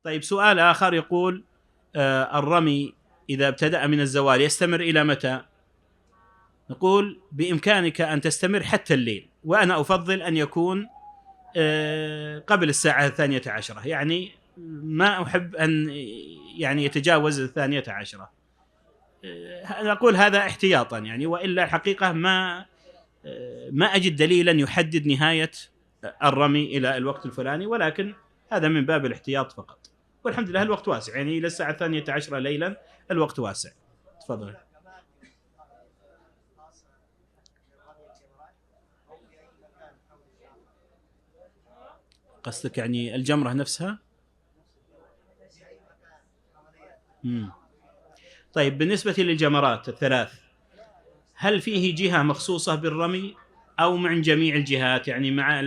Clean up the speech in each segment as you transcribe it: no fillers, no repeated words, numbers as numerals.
طيب سؤال آخر يقول الرمي إذا ابتدأ من الزوال يستمر إلى متى؟ نقول بإمكانك أن تستمر حتى الليل، وأنا أفضل أن يكون قبل الساعة 12، يعني ما أحب أن يعني يتجاوز 12. نقول هذا احتياطا يعني، وإلا الحقيقة ما أجد دليلا يحدد نهاية الرمي إلى الوقت الفلاني، ولكن هذا من باب الاحتياط فقط. والحمد لله الوقت واسع، يعني إلى الساعة 12 ليلا الوقت واسع. تفضل. قصدك يعني الجمرة نفسها؟ طيب بالنسبة للجمرات الثلاث، هل فيه جهة مخصوصة بالرمي أو مع جميع الجهات، يعني مع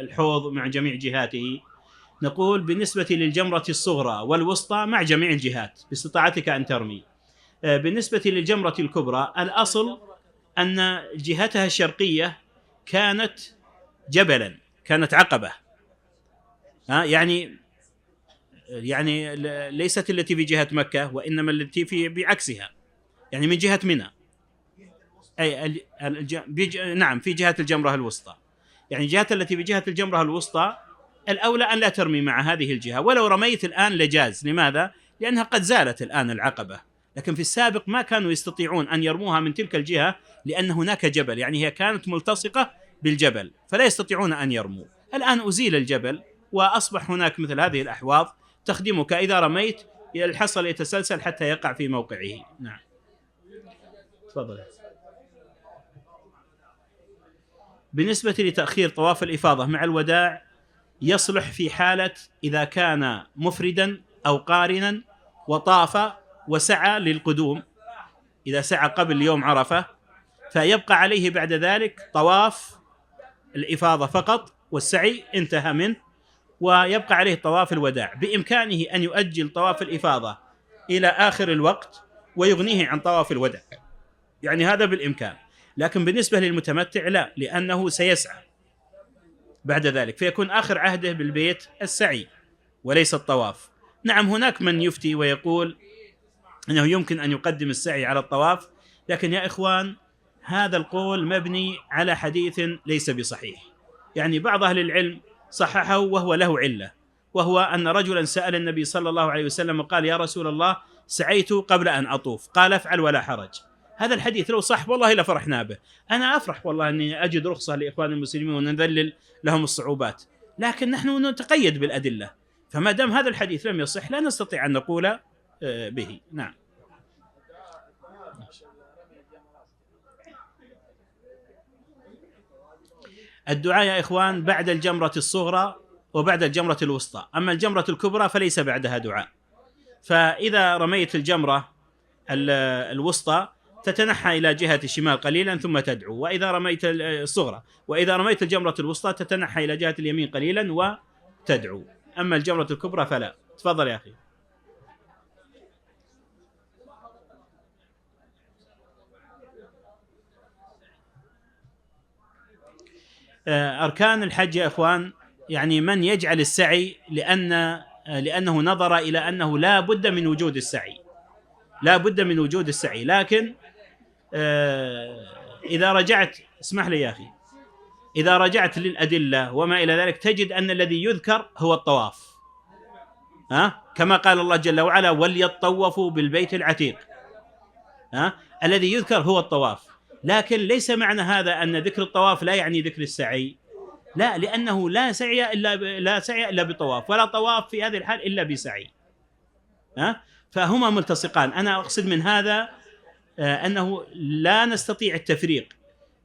الحوض مع جميع جهاته؟ نقول بالنسبة للجمرة الصغرى والوسطى مع جميع الجهات باستطاعتك أن ترمي. بالنسبة للجمرة الكبرى الأصل أن جهتها الشرقية كانت جبلا، كانت عقبة، يعني ليست التي في جهة مكة، وإنما التي في بعكسها، يعني من جهة منى، أي نعم في جهة الجمرة الوسطى، يعني جهة التي في جهة الجمرة الوسطى الأولى أن لا ترمي مع هذه الجهة، ولو رميت الآن لجاز. لماذا؟ لأنها قد زالت الآن العقبة، لكن في السابق ما كانوا يستطيعون أن يرموها من تلك الجهة لأن هناك جبل، يعني هي كانت ملتصقة بالجبل فلا يستطيعون أن يرموا. الآن أزيل الجبل وأصبح هناك مثل هذه الأحواض تخدمك إذا رميت الحصى يتسلسل حتى يقع في موقعه. نعم تفضل. بالنسبة لتأخير طواف الإفاضة مع الوداع يصلح في حالة إذا كان مفردا أو قارنا وطاف وسعى للقدوم، إذا سعى قبل يوم عرفة فيبقى عليه بعد ذلك طواف الإفاضة فقط، والسعي انتهى منه، ويبقى عليه طواف الوداع. بإمكانه أن يؤجل طواف الإفاضة إلى آخر الوقت ويغنيه عن طواف الوداع، يعني هذا بالإمكان. لكن بالنسبة للمتمتع لا، لأنه سيسعى بعد ذلك، فيكون آخر عهده بالبيت السعي وليس الطواف. نعم هناك من يفتي ويقول أنه يمكن أن يقدم السعي على الطواف، لكن يا إخوان هذا القول مبني على حديث ليس بصحيح، يعني بعض أهل العلم صححه وهو له علة، وهو أن رجلا سأل النبي صلى الله عليه وسلم وقال يا رسول الله سعيت قبل أن أطوف، قال افعل ولا حرج. هذا الحديث لو صح والله لفرحنا به، أنا أفرح والله أني أجد رخصة لإخوان المسلمين ونذلل لهم الصعوبات، لكن نحن نتقيد بالأدلة، فما دام هذا الحديث لم يصح لا نستطيع أن نقول به. نعم. الدعاء يا إخوان بعد الجمرة الصغرى وبعد الجمرة الوسطى، أما الجمرة الكبرى فليس بعدها دعاء. فإذا رميت الجمرة الوسطى تتنحى إلى جهة الشمال قليلا ثم تدعو، وإذا رميت الصغرى وإذا رميت الجمرة الوسطى تتنحى إلى جهة اليمين قليلا وتدعو، أما الجمرة الكبرى فلا. تفضل يا أخي. أركان الحج يا إخوان، يعني من يجعل السعي لأنه نظر إلى أنه لا بد من وجود السعي، لا بد من وجود السعي، لكن إذا رجعت، اسمح لي يا أخي، إذا رجعت للأدلة وما إلى ذلك تجد أن الذي يذكر هو الطواف، كما قال الله جل وعلا وليطوفوا بالبيت العتيق، الذي يذكر هو الطواف. لكن ليس معنى هذا أن ذكر الطواف لا يعني ذكر السعي، لا، لأنه لا سعي إلا بطواف، ولا طواف في هذه الحال إلا بسعي، فهما ملتصقان. أنا أقصد من هذا أنه لا نستطيع التفريق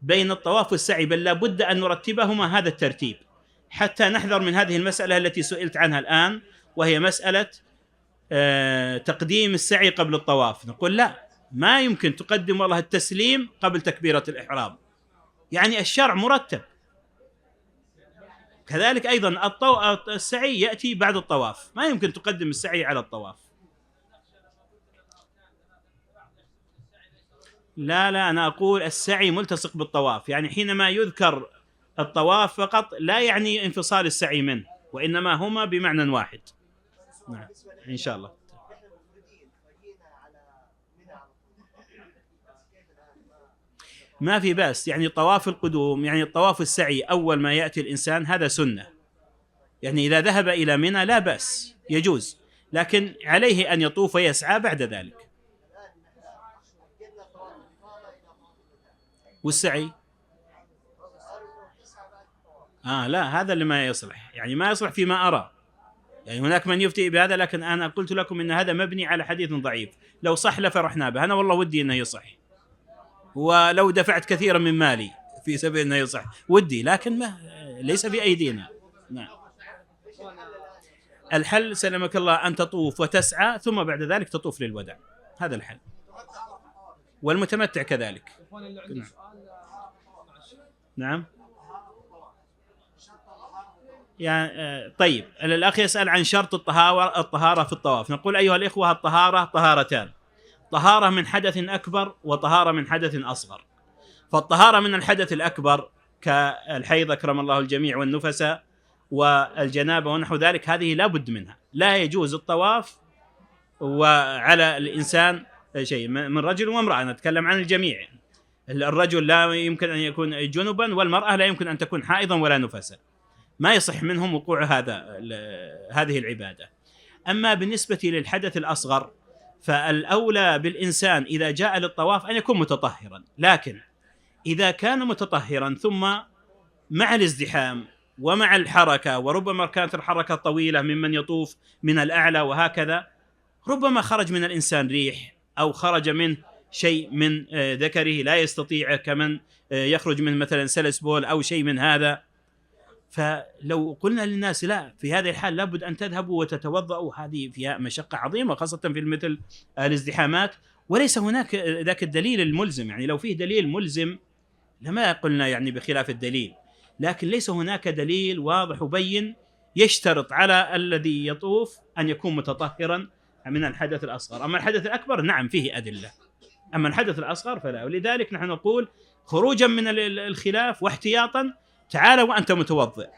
بين الطواف والسعي، بل لا بد أن نرتبهما هذا الترتيب حتى نحذر من هذه المسألة التي سئلت عنها الآن، وهي مسألة تقديم السعي قبل الطواف. نقول لا، ما يمكن تقدم والله التسليم قبل تكبيرة الإحرام، يعني الشرع مرتب. كذلك أيضا السعي يأتي بعد الطواف، ما يمكن تقدم السعي على الطواف. لا أنا أقول السعي ملتصق بالطواف، يعني حينما يذكر الطواف فقط لا يعني انفصال السعي منه، وإنما هما بمعنى واحد. نعم إن شاء الله. ما في بأس، يعني طواف القدوم، يعني الطواف السعي أول ما يأتي الإنسان هذا سنة، يعني إذا ذهب إلى منى لا بأس يجوز، لكن عليه أن يطوف ويسعى بعد ذلك. والسعي لا، هذا اللي ما يصلح، يعني ما يصلح فيما أرى، يعني هناك من يفتي بهذا، لكن أنا قلت لكم إن هذا مبني على حديث ضعيف، لو صح لفرحنا به، أنا والله ودي أنه يصح، ولو دفعت كثيرا من مالي في سبيل أنه يصح ودي، لكن ما ليس في أيدينا. نعم. الحل سلمك الله أن تطوف وتسعى ثم بعد ذلك تطوف للوداع، هذا الحل، والمتمتع كذلك. نعم. نعم. يعني طيب، الأخ يسأل عن شرط الطهارة في الطواف. نقول أيها الإخوة، الطهارة طهارتان: طهارة من حدث أكبر وطهارة من حدث أصغر. فالطهارة من الحدث الأكبر كالحيض أكرم الله الجميع والنفساء والجنابة ونحو ذلك، هذه لا بد منها، لا يجوز الطواف وعلى الإنسان شيء من رجل وامرأة، نتكلم عن الجميع. الرجل لا يمكن أن يكون جنبا، والمرأة لا يمكن أن تكون حائضا ولا نفسا، ما يصح منهم وقوع هذه العبادة. أما بالنسبة للحدث الأصغر فالأولى بالإنسان إذا جاء للطواف أن يكون متطهرا، لكن إذا كان متطهرا ثم مع الازدحام ومع الحركة، وربما كانت الحركة طويلة ممن يطوف من الأعلى وهكذا، ربما خرج من الإنسان ريح أو خرج من شيء من ذكره لا يستطيع، كمن يخرج من مثلا سلس بول أو شيء من هذا. فلو قلنا للناس لا، في هذه الحال لابد أن تذهبوا وتتوضأوا، هذه فيها مشقة عظيمة خاصة في مثل الازدحامات، وليس هناك ذاك الدليل الملزم. يعني لو فيه دليل ملزم لما قلنا يعني بخلاف الدليل، لكن ليس هناك دليل واضح وبين يشترط على الذي يطوف أن يكون متطهرا من الحدث الأصغر. أما الحدث الأكبر نعم فيه أدلة، أما الحدث الأصغر فلا. ولذلك نحن نقول خروجا من الخلاف واحتياطا: تعال وأنت متوضئ،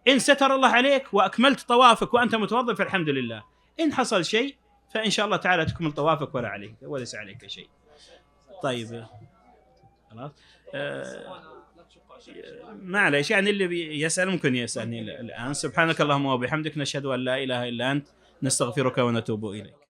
إن ستر الله عليك وأكملت طوافك وأنت متوضئ فالحمد لله، إن حصل شيء فإن شاء الله تعالى تكمل طوافك ولا عليك وليس عليك شيء. طيب خلاص. معليش، يعني اللي يسأل ممكن يسألني الآن. سبحانك اللهم وبحمدك، نشهد أن لا إله إلا أنت، نستغفرك ونتوب إليك.